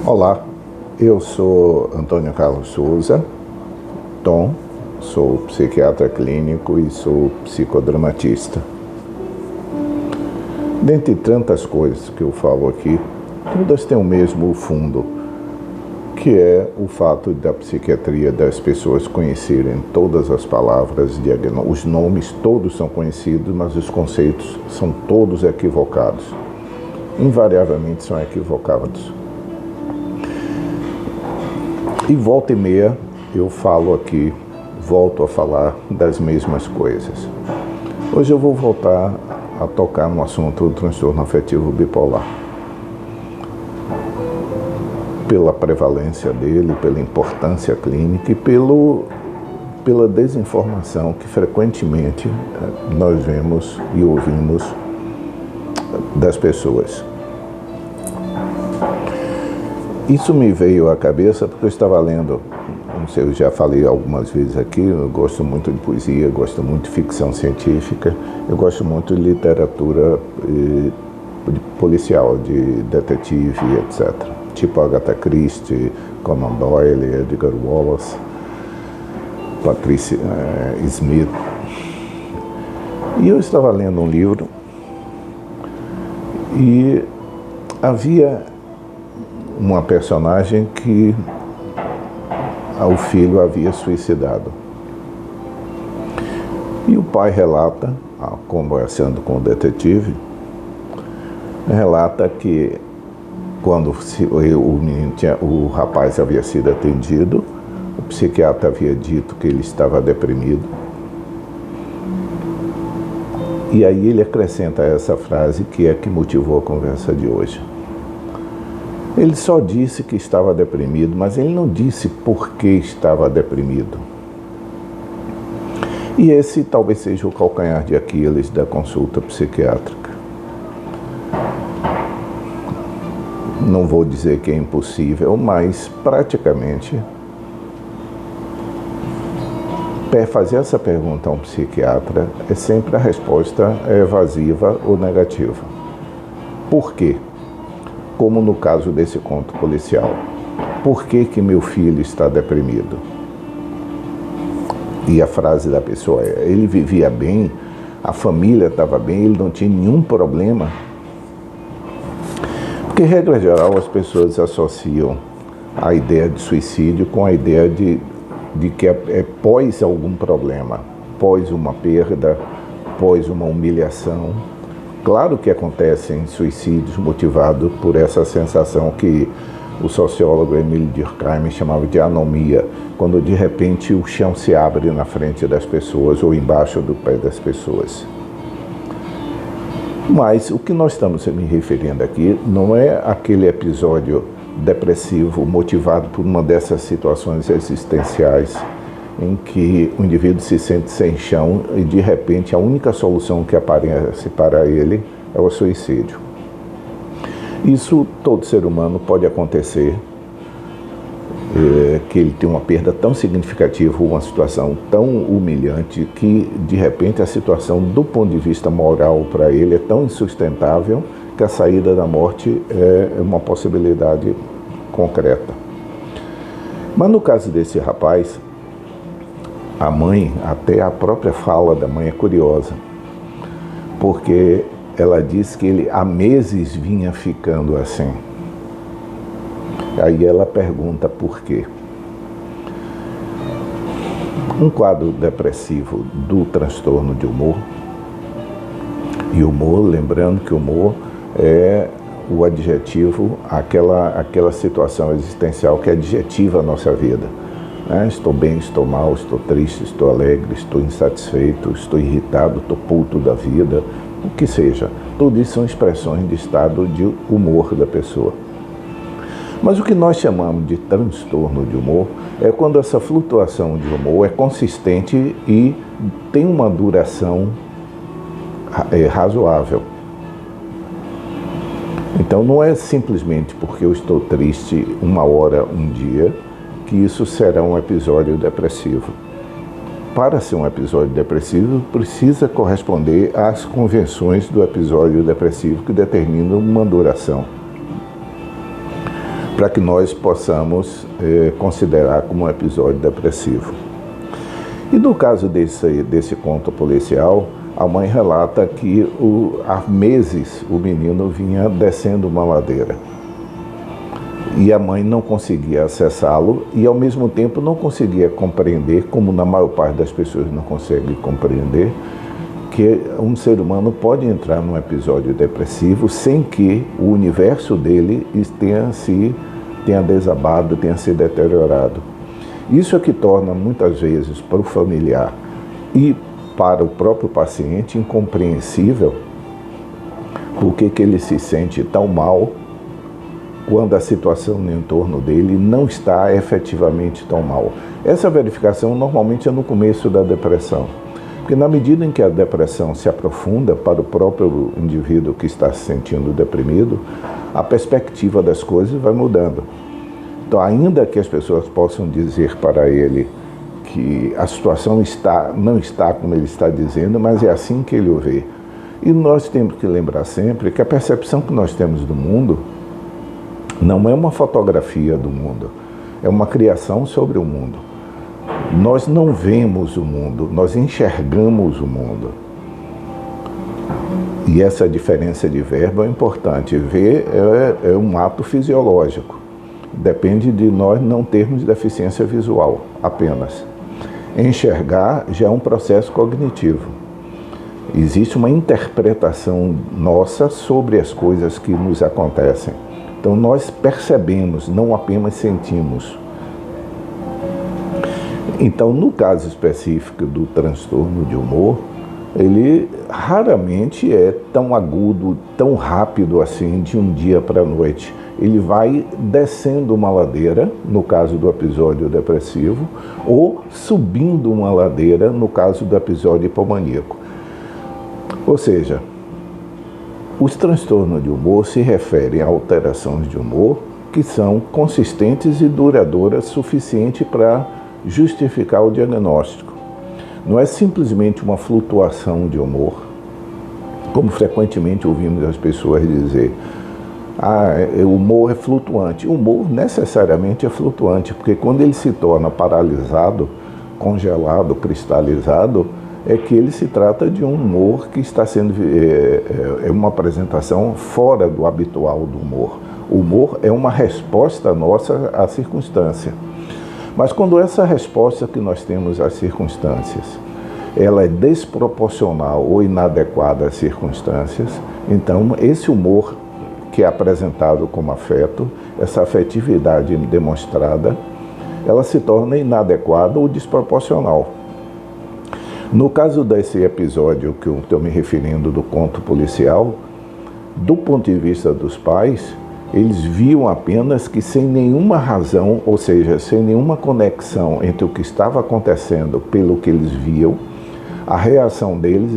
Olá, eu sou Antônio Carlos Souza, Tom, sou psiquiatra clínico e sou psicodramatista. Dentre tantas coisas que eu falo aqui, todas têm o mesmo fundo, que é o fato da psiquiatria das pessoas conhecerem todas as palavras, os nomes todos são conhecidos, mas os conceitos são todos equivocados. Invariavelmente são equivocados. E volta e meia eu falo aqui, volto a falar das mesmas coisas. Hoje eu vou voltar a tocar no assunto do transtorno afetivo bipolar. Pela prevalência dele, pela importância clínica e pela desinformação que frequentemente nós vemos e ouvimos das pessoas. Isso me veio à cabeça porque eu estava lendo, não sei, eu já falei algumas vezes aqui, eu gosto muito de poesia, gosto muito de ficção científica, eu gosto muito de literatura policial, de detetive, etc. Tipo Agatha Christie, Conan Doyle, Edgar Wallace, Patricia Smith. E eu estava lendo um livro e havia uma personagem que o filho havia suicidado. E o pai relata, conversando com o detetive, relata que quando o rapaz havia sido atendido, o psiquiatra havia dito que ele estava deprimido. E aí ele acrescenta essa frase que é que motivou a conversa de hoje. Ele só disse que estava deprimido, mas ele não disse por que estava deprimido. E esse talvez seja o calcanhar de Aquiles da consulta psiquiátrica. Não vou dizer que é impossível, mas praticamente fazer essa pergunta a um psiquiatra é sempre a resposta evasiva ou negativa. Por quê? Como no caso desse conto policial. Por que que meu filho está deprimido? E a frase da pessoa é: ele vivia bem, a família estava bem, ele não tinha nenhum problema. Porque, regra geral, as pessoas associam a ideia de suicídio com a ideia de que é pós algum problema, pós uma perda, pós uma humilhação. Claro que acontecem suicídios motivados por essa sensação que o sociólogo Emile Durkheim chamava de anomia, quando de repente o chão se abre na frente das pessoas ou embaixo do pé das pessoas. Mas o que nós estamos me referindo aqui não é aquele episódio depressivo motivado por uma dessas situações existenciais em que o indivíduo se sente sem chão e de repente a única solução que aparece para ele é o suicídio. Isso todo ser humano pode acontecer, que ele tem uma perda tão significativa, uma situação tão humilhante que de repente a situação do ponto de vista moral para ele é tão insustentável que a saída da morte é uma possibilidade concreta. Mas no caso desse rapaz, a mãe, até a própria fala da mãe é curiosa, porque ela diz que ele há meses vinha ficando assim. Aí ela pergunta por quê. Um quadro depressivo do transtorno de humor, e humor, lembrando que humor é o adjetivo, aquela situação existencial que adjetiva a nossa vida. Estou bem, estou mal, estou triste, estou alegre, estou insatisfeito, estou irritado, estou puto da vida, o que seja. Tudo isso são expressões de estado de humor da pessoa. Mas o que nós chamamos de transtorno de humor é quando essa flutuação de humor é consistente e tem uma duração razoável. Então não é simplesmente porque eu estou triste uma hora, um dia, que isso será um episódio depressivo. Para ser um episódio depressivo, precisa corresponder às convenções do episódio depressivo que determinam uma duração. para que nós possamos considerar como um episódio depressivo. E no caso desse conto policial, a mãe relata que há meses o menino vinha descendo uma ladeira. E a mãe não conseguia acessá-lo e, ao mesmo tempo, não conseguia compreender, como na maior parte das pessoas não consegue compreender, que um ser humano pode entrar num episódio depressivo sem que o universo dele tenha desabado, tenha se deteriorado. Isso é que torna, muitas vezes, para o familiar e para o próprio paciente, incompreensível por que ele se sente tão mal quando a situação no entorno dele não está efetivamente tão mal. Essa verificação normalmente é no começo da depressão, porque na medida em que a depressão se aprofunda para o próprio indivíduo que está se sentindo deprimido, a perspectiva das coisas vai mudando. Então, ainda que as pessoas possam dizer para ele que a situação não está como ele está dizendo, mas é assim que ele o vê. E nós temos que lembrar sempre que a percepção que nós temos do mundo não é uma fotografia do mundo, é uma criação sobre o mundo. Nós não vemos o mundo, nós enxergamos o mundo. E essa diferença de verbo é importante. Ver é um ato fisiológico. Depende de nós não termos deficiência visual apenas. Enxergar já é um processo cognitivo. Existe uma interpretação nossa sobre as coisas que nos acontecem. Então nós percebemos, não apenas sentimos. Então, no caso específico do transtorno de humor, ele raramente é tão agudo, tão rápido assim, de um dia para a noite. Ele vai descendo uma ladeira, no caso do episódio depressivo, ou subindo uma ladeira, no caso do episódio hipomaníaco. Ou seja, os transtornos de humor se referem a alterações de humor que são consistentes e duradouras suficiente para justificar o diagnóstico. Não é simplesmente uma flutuação de humor, como frequentemente ouvimos as pessoas dizer. O humor é flutuante. O humor necessariamente é flutuante, porque quando ele se torna paralisado, congelado, cristalizado, é que ele se trata de um humor que está sendo uma apresentação fora do habitual do humor. O humor é uma resposta nossa à circunstância. Mas quando essa resposta que nós temos às circunstâncias, ela é desproporcional ou inadequada às circunstâncias, então esse humor que é apresentado como afeto, essa afetividade demonstrada, ela se torna inadequada ou desproporcional. No caso desse episódio que eu estou me referindo do conto policial, do ponto de vista dos pais, eles viam apenas que sem nenhuma razão, ou seja, sem nenhuma conexão entre o que estava acontecendo pelo que eles viam, a reação deles,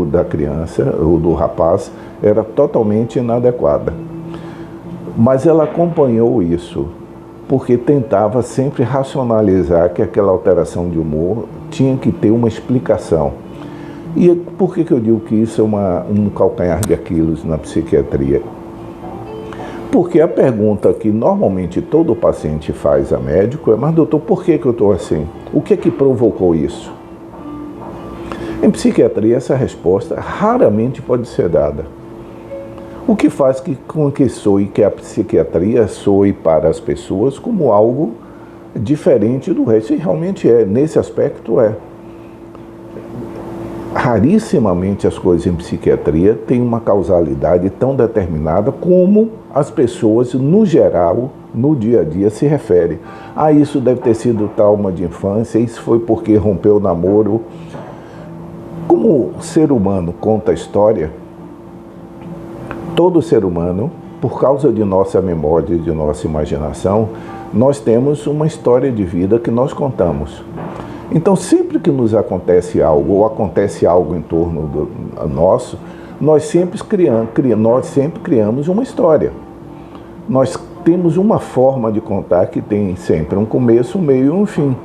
da criança ou do rapaz, era totalmente inadequada. Mas ela acompanhou isso, porque tentava sempre racionalizar que aquela alteração de humor tinha que ter uma explicação. E por que eu digo que isso é um calcanhar de Aquiles na psiquiatria? Porque a pergunta que normalmente todo paciente faz a médico é: mas doutor, por que eu estou assim? O que é que provocou isso? Em psiquiatria, essa resposta raramente pode ser dada. O que faz com que a psiquiatria soe para as pessoas como algo diferente do resto. E realmente é, nesse aspecto é. Rarissimamente as coisas em psiquiatria têm uma causalidade tão determinada como as pessoas, no geral, no dia a dia, se referem. Isso deve ter sido trauma de infância, isso foi porque rompeu o namoro. Como o ser humano conta a história, todo ser humano, por causa de nossa memória e de nossa imaginação, nós temos uma história de vida que nós contamos. Então, sempre que nos acontece algo, ou acontece algo em torno do nosso, nós sempre criamos uma história. Nós temos uma forma de contar que tem sempre um começo, um meio e um fim.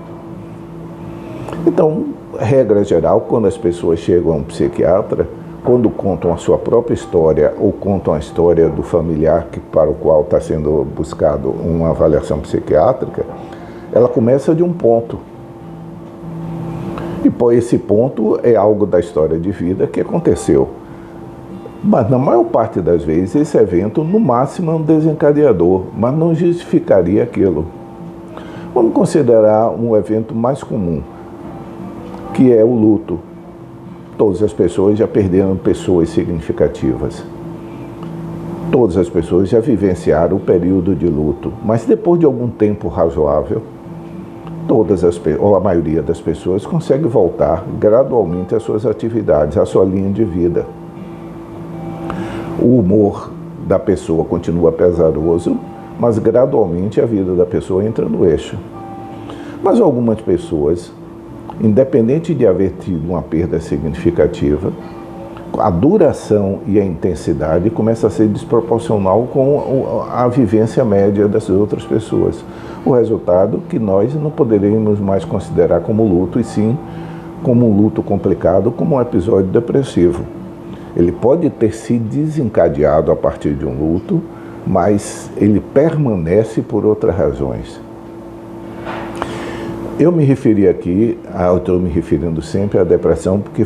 Então, regra geral, quando as pessoas chegam a um psiquiatra, quando contam a sua própria história ou contam a história do familiar para o qual está sendo buscado uma avaliação psiquiátrica, ela começa de um ponto. E por esse ponto é algo da história de vida que aconteceu. Mas na maior parte das vezes esse evento no máximo é um desencadeador, mas não justificaria aquilo. Vamos considerar um evento mais comum, que é o luto. Todas as pessoas já perderam pessoas significativas. Todas as pessoas já vivenciaram o período de luto, mas depois de algum tempo razoável, ou a maioria das pessoas consegue voltar gradualmente às suas atividades, à sua linha de vida. O humor da pessoa continua pesaroso, mas gradualmente a vida da pessoa entra no eixo. Mas algumas pessoas, independente de haver tido uma perda significativa, a duração e a intensidade começa a ser desproporcional com a vivência média das outras pessoas. O resultado que nós não poderíamos mais considerar como luto, e sim como um luto complicado, como um episódio depressivo. Ele pode ter se desencadeado a partir de um luto, mas ele permanece por outras razões. Eu me referi aqui, estou me referindo sempre à depressão, porque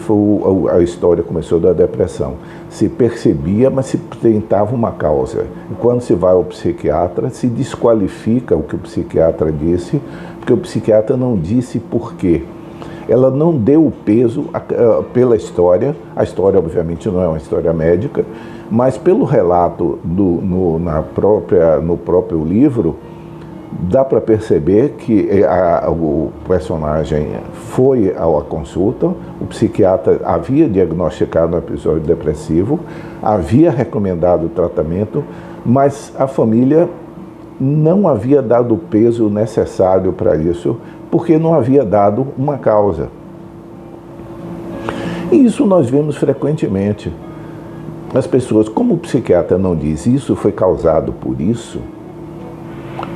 a história começou da depressão. Se percebia, mas se tentava uma causa. E quando se vai ao psiquiatra, se desqualifica o que o psiquiatra disse, porque o psiquiatra não disse por quê. Ela não deu o peso pela história. A história, obviamente, não é uma história médica, mas pelo relato no próprio livro, dá para perceber que o personagem foi à consulta, o psiquiatra havia diagnosticado um episódio depressivo, havia recomendado o tratamento, mas a família não havia dado o peso necessário para isso, porque não havia dado uma causa. E isso nós vemos frequentemente. As pessoas, como o psiquiatra não diz isso foi causado por isso,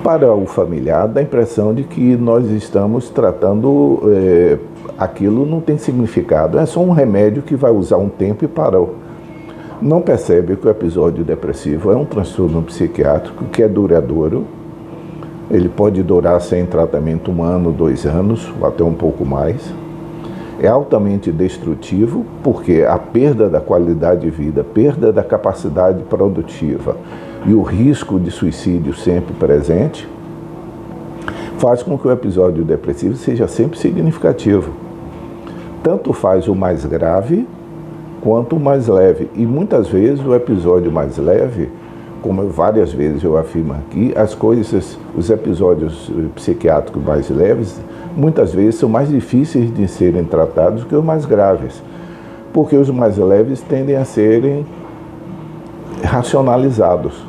para o familiar dá a impressão de que nós estamos tratando, aquilo não tem significado, é só um remédio que vai usar um tempo e parou. Não percebe que o episódio depressivo é um transtorno psiquiátrico que é duradouro. Ele pode durar sem tratamento 1 ano, 2 anos, ou até um pouco mais. É altamente destrutivo, porque a perda da qualidade de vida, perda da capacidade produtiva e o risco de suicídio sempre presente, faz com que o episódio depressivo seja sempre significativo. Tanto faz o mais grave quanto o mais leve. E muitas vezes o episódio mais leve, como várias vezes eu afirmo aqui, os episódios psiquiátricos mais leves, muitas vezes são mais difíceis de serem tratados que os mais graves, porque os mais leves tendem a serem racionalizados,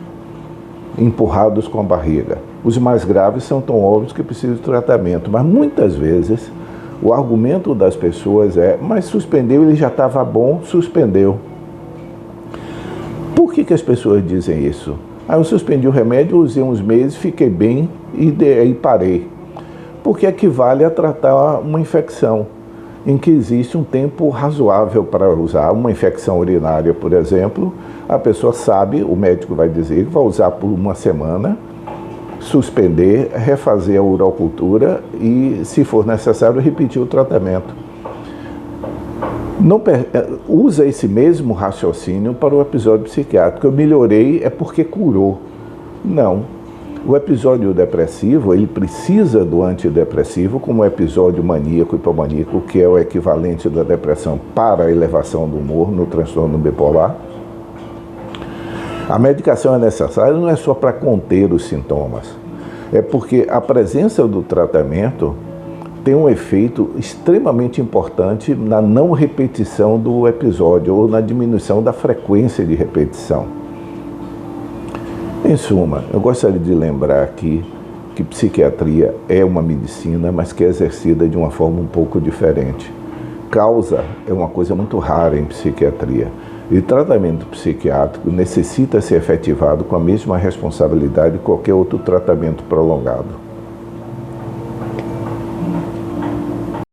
empurrados com a barriga. Os mais graves são tão óbvios que precisam de tratamento, mas muitas vezes o argumento das pessoas é: mas suspendeu, ele já estava bom, suspendeu. Por que as pessoas dizem isso? Eu suspendi o remédio, usei uns meses, fiquei bem e parei. Porque equivale a tratar uma infecção, em que existe um tempo razoável para usar. Uma infecção urinária, por exemplo, a pessoa sabe, o médico vai dizer que vai usar por 1 semana, suspender, refazer a urocultura e, se for necessário, repetir o tratamento. Não usa esse mesmo raciocínio para o episódio psiquiátrico. Eu melhorei é porque curou. Não. O episódio depressivo, ele precisa do antidepressivo, como o episódio maníaco e hipomaníaco, que é o equivalente da depressão para a elevação do humor no transtorno bipolar. A medicação é necessária não é só para conter os sintomas, é porque a presença do tratamento tem um efeito extremamente importante na não repetição do episódio ou na diminuição da frequência de repetição. Em suma, eu gostaria de lembrar aqui que psiquiatria é uma medicina, mas que é exercida de uma forma um pouco diferente. Causa é uma coisa muito rara em psiquiatria. E tratamento psiquiátrico necessita ser efetivado com a mesma responsabilidade que qualquer outro tratamento prolongado.